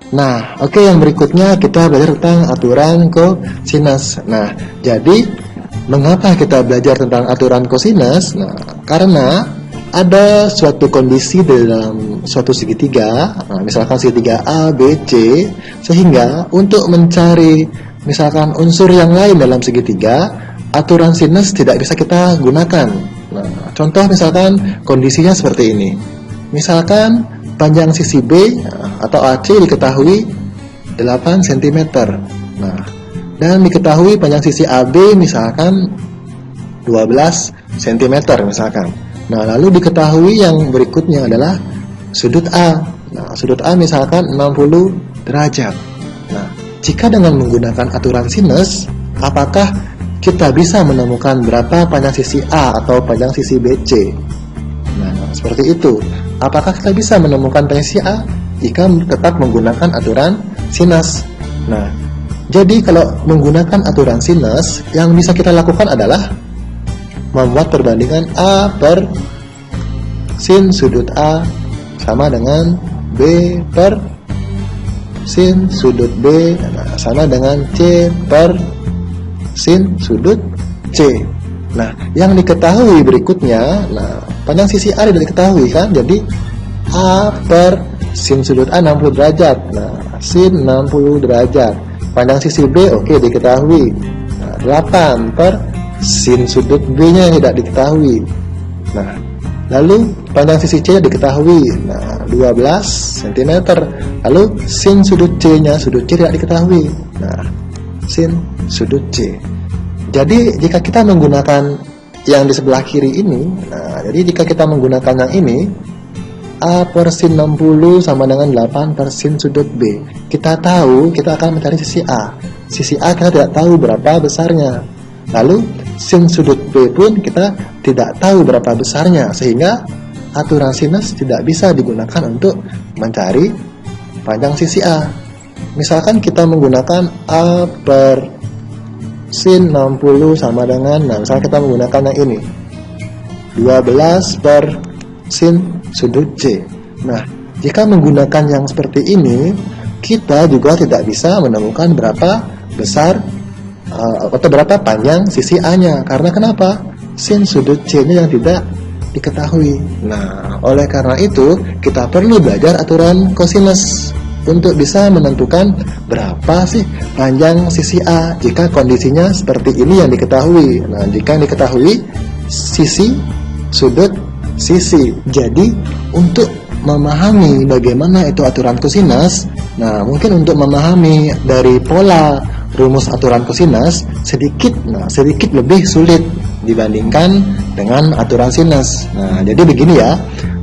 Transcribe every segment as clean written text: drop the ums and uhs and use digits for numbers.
Nah, oke, yang berikutnya kita belajar tentang aturan kosinus. Nah, jadi mengapa kita belajar tentang aturan kosinus? Nah, karena ada suatu kondisi dalam suatu segitiga, misalkan segitiga A, B, C, sehingga untuk mencari misalkan unsur yang lain dalam segitiga, aturan sinus tidak bisa kita gunakan. Nah, contoh misalkan kondisinya seperti ini. Misalkan panjang sisi B atau AC diketahui 8 cm. Nah, dan diketahui panjang sisi AB misalkan 12 cm misalkan. Nah, lalu diketahui yang berikutnya adalah sudut A. Nah, sudut A misalkan 60 derajat. Nah, jika dengan menggunakan aturan sinus, apakah kita bisa menemukan berapa panjang sisi A atau panjang sisi BC? Nah, seperti itu. Apakah kita bisa menemukan panjang sisi A jika tetap menggunakan aturan sinus? Nah, jadi kalau menggunakan aturan sinus, yang bisa kita lakukan adalah membuat perbandingan A per sin sudut A sama dengan B per sin sudut B sama dengan C per sin sudut C. Nah, yang diketahui berikutnya, nah, panjang sisi A tidak diketahui kan, jadi A per sin sudut A 60 derajat. Nah, sin 60 derajat. Panjang sisi B oke, diketahui. Nah, 8 per sin sudut B-nya tidak diketahui. Nah, lalu panjang sisi C diketahui. Nah, 12 cm. Lalu sin sudut C-nya, sudut C tidak diketahui. Nah, sin sudut C. Jadi jika kita menggunakan yang di sebelah kiri ini, nah, jadi jika kita menggunakan yang ini, A per sin 60 sama dengan 8 per sin sudut B. Kita tahu kita akan mencari sisi A. Sisi A kita tidak tahu berapa besarnya. Lalu sin sudut B pun kita tidak tahu berapa besarnya, sehingga aturan sinus tidak bisa digunakan untuk mencari panjang sisi A. Misalkan kita menggunakan A per sin 60 sama dengan, nah, misalnya kita menggunakan yang ini 12 per sin sudut C. Nah, jika menggunakan yang seperti ini, kita juga tidak bisa menemukan berapa besar atau berapa panjang sisi A-nya. Karena kenapa? Sin sudut C-nya yang tidak diketahui. Nah, oleh karena itu kita perlu belajar aturan kosinus untuk bisa menentukan berapa sih panjang sisi A jika kondisinya seperti ini yang diketahui. Nah, jika yang diketahui sisi, sudut, sisi. Jadi untuk memahami bagaimana itu aturan kosinus, nah, mungkin untuk memahami dari pola rumus aturan kosinus sedikit lebih sulit dibandingkan dengan aturan sinus. Nah, jadi begini ya.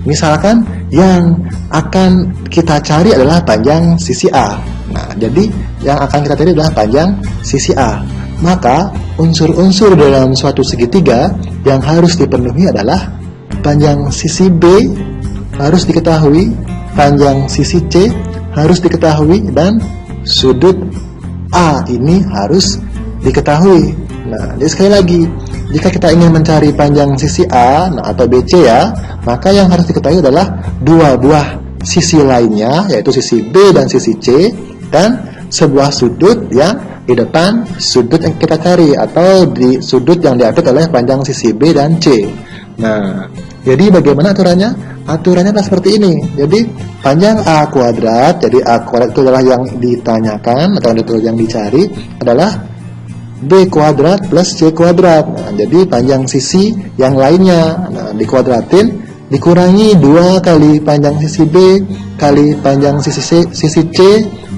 Misalkan yang akan kita cari adalah panjang sisi A. Nah, jadi yang akan kita cari adalah panjang sisi A. Maka unsur-unsur dalam suatu segitiga yang harus dipenuhi adalah panjang sisi B harus diketahui, panjang sisi C harus diketahui, dan sudut A ini harus diketahui. Nah, jadi sekali lagi, jika kita ingin mencari panjang sisi A, nah, atau BC ya, maka yang harus diketahui adalah dua buah sisi lainnya, yaitu sisi B dan sisi C, dan sebuah sudut yang di depan sudut yang kita cari, atau di sudut yang diambil oleh panjang sisi B dan C. Nah, jadi bagaimana aturannya? Aturannya adalah seperti ini. Jadi panjang A kuadrat, jadi A kuadrat itu adalah yang ditanyakan atau yang dicari adalah B kuadrat plus C kuadrat. Nah, jadi panjang sisi yang lainnya, nah, dikuadratin, dikurangi 2 kali panjang sisi B kali panjang sisi C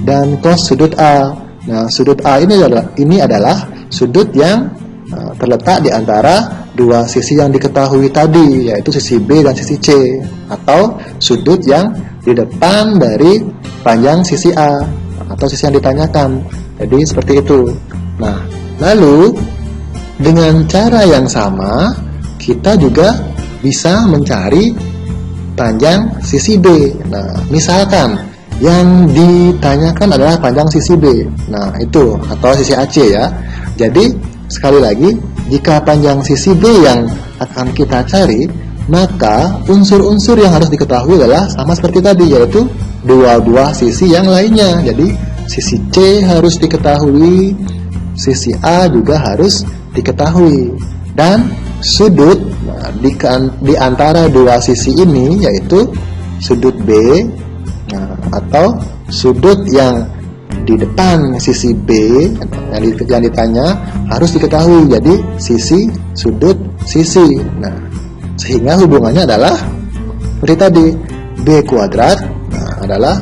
dan cos sudut A. Nah, sudut A ini adalah sudut yang terletak di antara dua sisi yang diketahui tadi, yaitu sisi B dan sisi C, atau sudut yang di depan dari panjang sisi A atau sisi yang ditanyakan. Jadi seperti itu. Nah, lalu dengan cara yang sama kita juga bisa mencari panjang sisi B. Nah, misalkan yang ditanyakan adalah panjang sisi B. Nah, itu atau sisi AC ya. Jadi sekali lagi, jika panjang sisi B yang akan kita cari, maka unsur-unsur yang harus diketahui adalah sama seperti tadi, yaitu dua buah sisi yang lainnya. Jadi sisi C harus diketahui, sisi A juga harus diketahui, dan sudut di antara dua sisi ini yaitu sudut B, atau sudut yang di depan sisi B yang ditanya harus diketahui. Jadi sisi, sudut, sisi. Nah, sehingga hubungannya adalah seperti tadi, B kuadrat adalah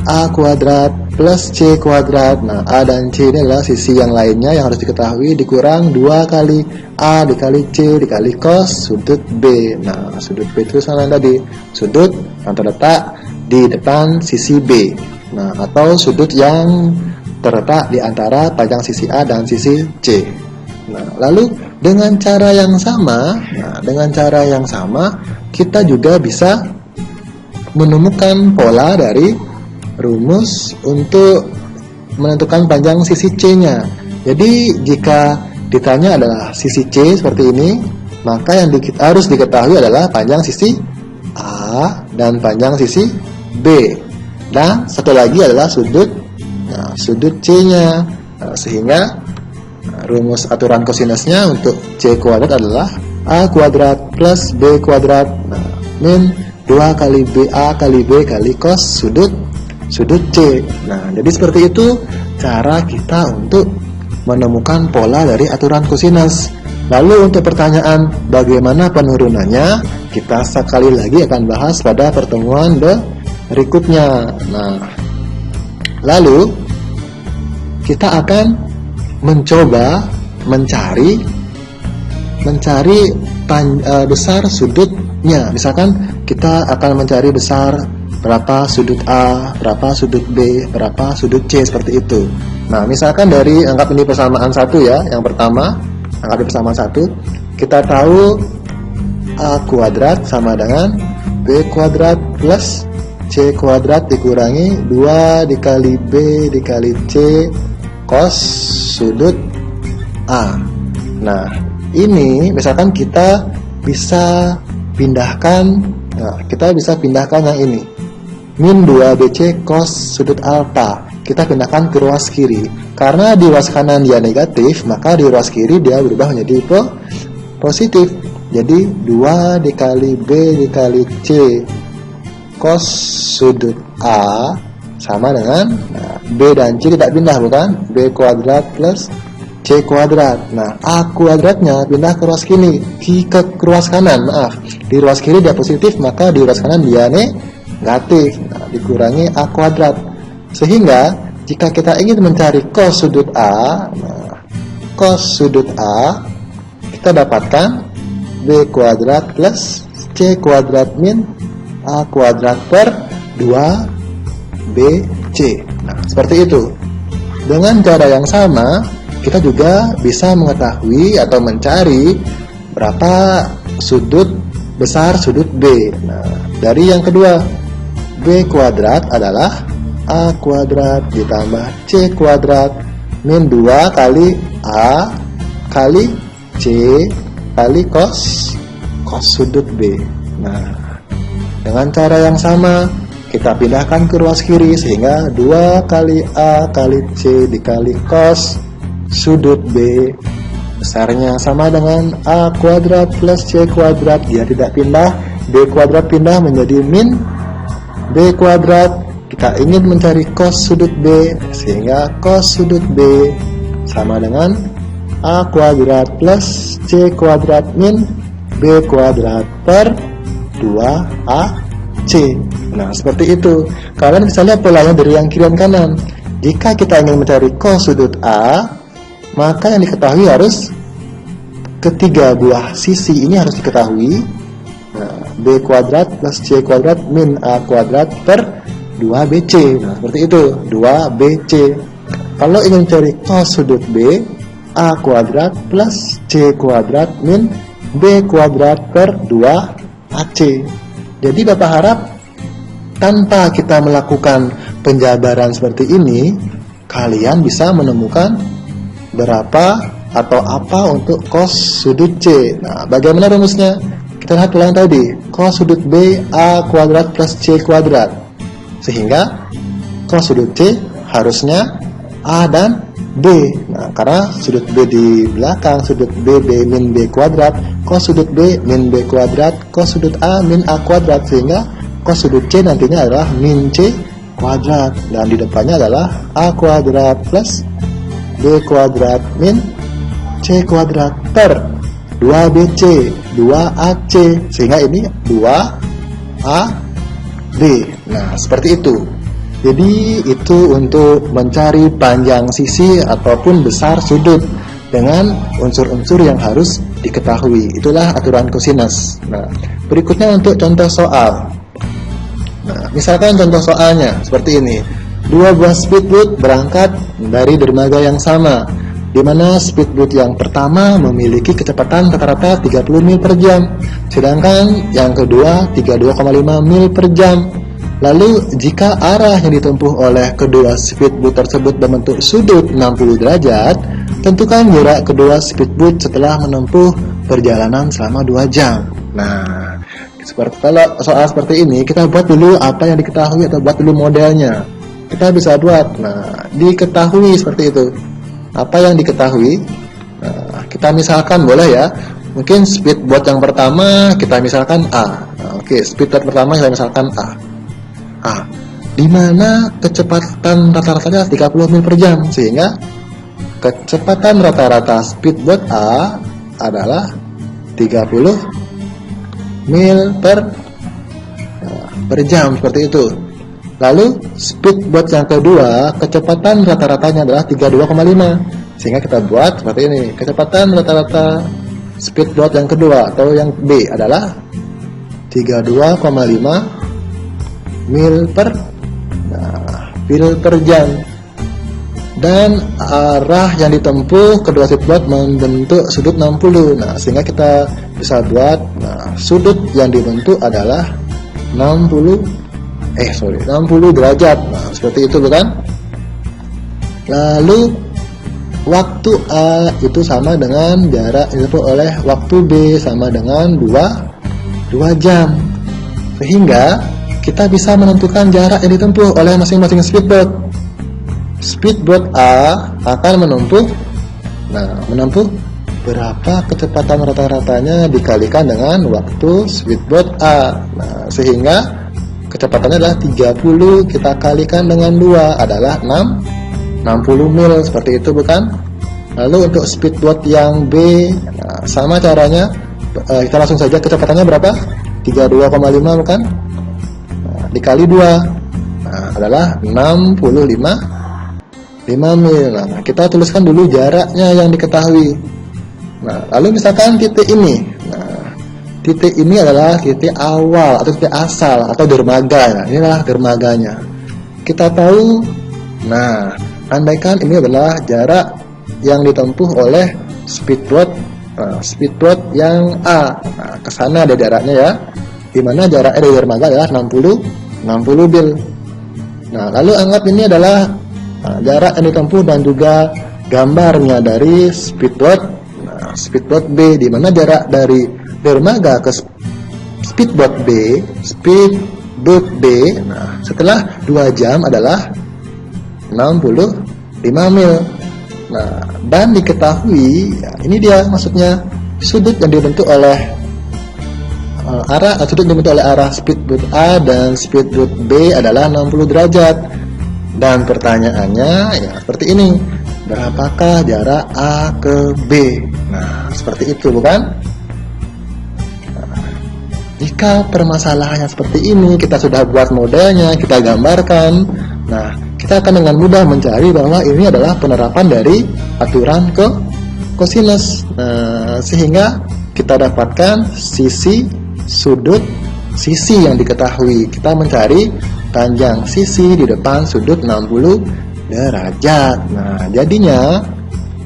A kuadrat plus C kuadrat. Nah, A dan C ini adalah sisi yang lainnya yang harus diketahui, dikurang 2 kali A dikali C dikali cos sudut B. Nah, sudut B itu sama tadi, sudut yang terletak di depan sisi B. Nah, atau sudut yang terletak di antara panjang sisi A dan sisi C. Nah, lalu dengan cara yang sama, kita juga bisa menemukan pola dari rumus untuk menentukan panjang sisi C-nya. Jadi jika ditanya adalah sisi C seperti ini, maka yang harus diketahui adalah panjang sisi A dan panjang sisi B. Dan satu lagi adalah sudut C-nya. Sehingga rumus aturan kosinusnya untuk C kuadrat adalah A kuadrat plus B kuadrat min 2 kali BA kali B kali cos sudut C. Nah, jadi seperti itu cara kita untuk menemukan pola dari aturan kosinus. Lalu untuk pertanyaan bagaimana penurunannya, kita sekali lagi akan bahas pada pertemuan berikutnya. Nah, lalu kita akan mencoba mencari besar sudutnya. Misalkan kita akan mencari besar berapa sudut A, berapa sudut B, berapa sudut C, seperti itu. Nah, misalkan dari anggap ini persamaan 1 ya. Yang pertama, anggap ini persamaan 1. Kita tahu A kuadrat sama dengan B kuadrat plus C kuadrat dikurangi 2 dikali B dikali C cos sudut A. Nah, ini misalkan kita bisa pindahkan, yang ini min 2BC cos sudut alfa, kita pindahkan ke ruas kiri. Karena di ruas kanan dia negatif, maka di ruas kiri dia berubah menjadi positif. Jadi 2 dikali B dikali C cos sudut A sama dengan B dan C tidak pindah, bukan? B kuadrat plus C kuadrat. Nah, A kuadratnya pindah ke ruas kiri, ke ruas kanan, maaf. Di ruas kiri dia positif, maka di ruas kanan dia negatif. Nah, dikurangi A kuadrat. Sehingga jika kita ingin mencari cos sudut A, cos sudut A kita dapatkan B kuadrat plus C kuadrat min A kuadrat per 2BC. Nah, seperti itu. Dengan cara yang sama, kita juga bisa mengetahui atau mencari berapa sudut besar sudut B. Nah, dari yang kedua, B kuadrat adalah A kuadrat ditambah C kuadrat min 2 kali A kali C kali cos sudut B. Nah, dengan cara yang sama, kita pindahkan ke ruas kiri sehingga 2 kali A kali C dikali cos sudut B besarnya sama dengan A kuadrat plus C kuadrat. Dia tidak pindah, B kuadrat pindah menjadi min B kuadrat. Kita ingin mencari cos sudut B sehingga cos sudut B sama dengan A kuadrat plus C kuadrat min B kuadrat per 2AC. Nah, seperti itu. Kalian bisa lihat polanya dari yang kiri dan kanan. Jika kita ingin mencari cos sudut A, maka yang diketahui harus ketiga buah sisi ini harus diketahui. Nah, B kuadrat plus C kuadrat min A kuadrat per 2BC. Nah, seperti itu, 2BC. Kalau ingin mencari cos sudut B, A kuadrat plus C kuadrat min B kuadrat per 2AC. Jadi Bapak harap tanpa kita melakukan penjabaran seperti ini, kalian bisa menemukan berapa atau apa untuk cos sudut C. Nah, bagaimana rumusnya? Kita lihat pola yang tadi. Cos sudut B A kuadrat plus C kuadrat. Sehingga cos sudut C harusnya A dan B. Nah, karena sudut B di belakang, sudut B min B kuadrat, cos sudut B min B kuadrat, cos sudut A min A kuadrat, sehingga cos sudut C nantinya adalah min C kuadrat, dan di depannya adalah A kuadrat plus B kuadrat min C kuadrat per 2BC 2AC, sehingga ini 2AB. Nah, seperti itu. Jadi itu untuk mencari panjang sisi ataupun besar sudut dengan unsur-unsur yang harus diketahui. Itulah aturan kosinus. Nah, berikutnya untuk contoh soal. Nah, misalkan contoh soalnya seperti ini. Dua buah speedboat berangkat dari dermaga yang sama, di mana speedboat yang pertama memiliki kecepatan rata-rata 30 mil per jam, sedangkan yang kedua 32,5 mil per jam. Lalu, jika arah yang ditempuh oleh kedua speedboat tersebut berbentuk sudut 60 derajat, tentukan jarak kedua speedboat setelah menempuh perjalanan selama 2 jam. Nah, kalau soal seperti ini, kita buat dulu apa yang diketahui atau buat dulu modelnya. Kita bisa buat, nah, diketahui seperti itu. Apa yang diketahui? Nah, kita misalkan boleh ya, mungkin speedboat yang pertama kita misalkan A. Nah, oke, speedboat pertama kita misalkan A. Di mana kecepatan rata-ratanya 30 mil per jam, sehingga kecepatan rata-rata speedboat A adalah 30 mil per jam, seperti itu. Lalu speedboat yang kedua kecepatan rata-ratanya adalah 32,5, sehingga kita buat seperti ini. Kecepatan rata-rata speedboat yang kedua atau yang B adalah 32,5 mil per jam, dan arah yang ditempuh kedua speedboat membentuk sudut 60. Nah, sehingga kita bisa buat, sudut yang dibentuk adalah 60 derajat. Nah, seperti itu bukan? Lalu waktu A itu sama dengan jarak yang ditempuh oleh waktu B sama dengan 2 jam, sehingga kita bisa menentukan jarak yang ditempuh oleh masing-masing speedboat. Speedboat A akan menempuh berapa kecepatan rata-ratanya dikalikan dengan waktu speedboat A. Nah, sehingga kecepatannya adalah 30, kita kalikan dengan 2 adalah 60 mil, seperti itu bukan? Lalu untuk speedboat yang B, sama caranya, kita langsung saja, kecepatannya berapa? 32,5 bukan? Dikali 2 adalah 65 mil. Nah, kita tuliskan dulu jaraknya yang diketahui. Nah, lalu misalkan titik ini. Nah, titik ini adalah titik awal atau titik asal atau dermaga. Nah, inilah dermaganya. Kita tahu, nah, andaikan ini adalah jarak yang ditempuh oleh speedboat yang A. Nah, ke sana ada jaraknya ya. Di mana jaraknya dari dermaga adalah 60 mil. Nah, lalu anggap ini adalah jarak yang ditempuh dan juga gambarnya dari speedboat B, di mana jarak dari dermaga ke speedboat B. Nah, setelah 2 jam adalah 65 mil. Nah, dan diketahui, ya, ini dia maksudnya, sudut yang dibentuk oleh sudut dibentuk oleh arah speedboat A dan speedboat B adalah 60 derajat. Dan pertanyaannya ya seperti ini, berapakah jarak A ke B? Nah, seperti itu bukan? Nah, jika permasalahannya seperti ini, kita sudah buat modelnya, kita gambarkan. Nah, kita akan dengan mudah mencari bahwa ini adalah penerapan dari aturan kosinus. Nah, sehingga kita dapatkan sisi, sudut, sisi yang diketahui. Kita mencari panjang sisi di depan sudut 60 derajat. Nah, jadinya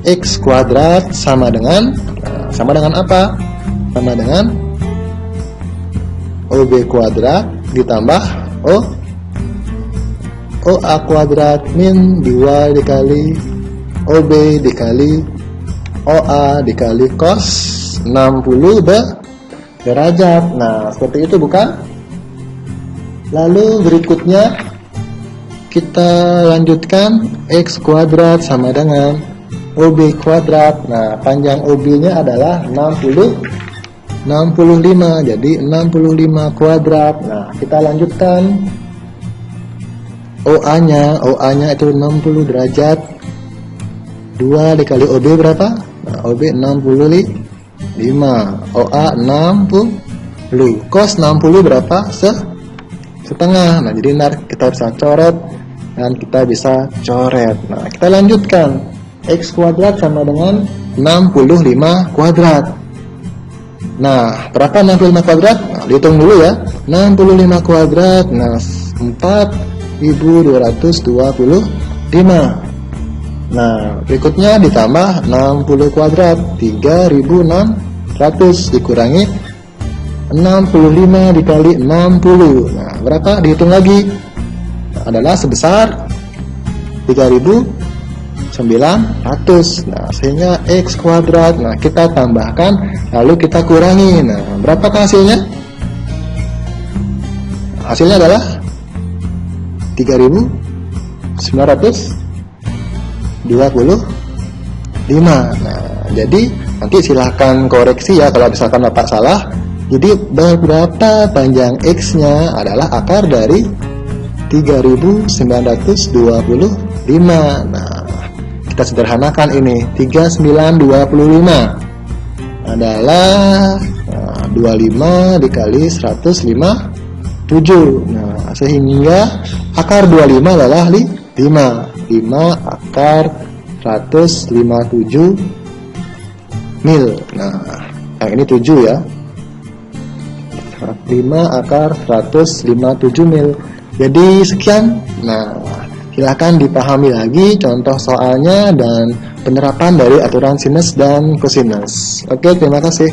X kuadrat sama dengan apa? Sama dengan OB kuadrat ditambah OA kuadrat min 2 dikali OB dikali OA dikali cos 60 derajat. Nah, seperti itu bukan? Lalu berikutnya kita lanjutkan X kuadrat sama dengan OB kuadrat. Nah, panjang OB-nya adalah 65, jadi 65 kuadrat. Nah, kita lanjutkan OA-nya itu 60 derajat. 2 dikali OB berapa? Nah, OB 65, OA 60. Cos 60 berapa? Setengah. Nah, jadi kita bisa coret dan kita bisa coret. Nah, kita lanjutkan. X kuadrat sama dengan 65 kuadrat. Nah, berapa 65 kuadrat? Nah, dihitung dulu ya. 65 kuadrat. Nah, 4.225. Nah, berikutnya ditambah 60 kuadrat, 3.600 dikurangi 65 dikali 60. Nah, berapa? Dihitung lagi. Nah, adalah sebesar 3.900. Nah, sehingga X kuadrat. Nah, kita tambahkan lalu kita kurangi. Nah, berapakah hasilnya? Hasilnya adalah 3.925. Nah, jadi nanti silahkan koreksi ya kalau misalkan Bapak salah. Jadi berapa panjang X-nya adalah akar dari 3.925. Nah, kita sederhanakan ini. 3.925 adalah 25 dikali 157. Nah, sehingga akar 25 adalah 5 akar 157 mil. Nah, yang ini 7 ya. 5 akar 157 mil. Jadi sekian. Nah, silakan dipahami lagi contoh soalnya dan penerapan dari aturan sinus dan kosinus. Oke, terima kasih.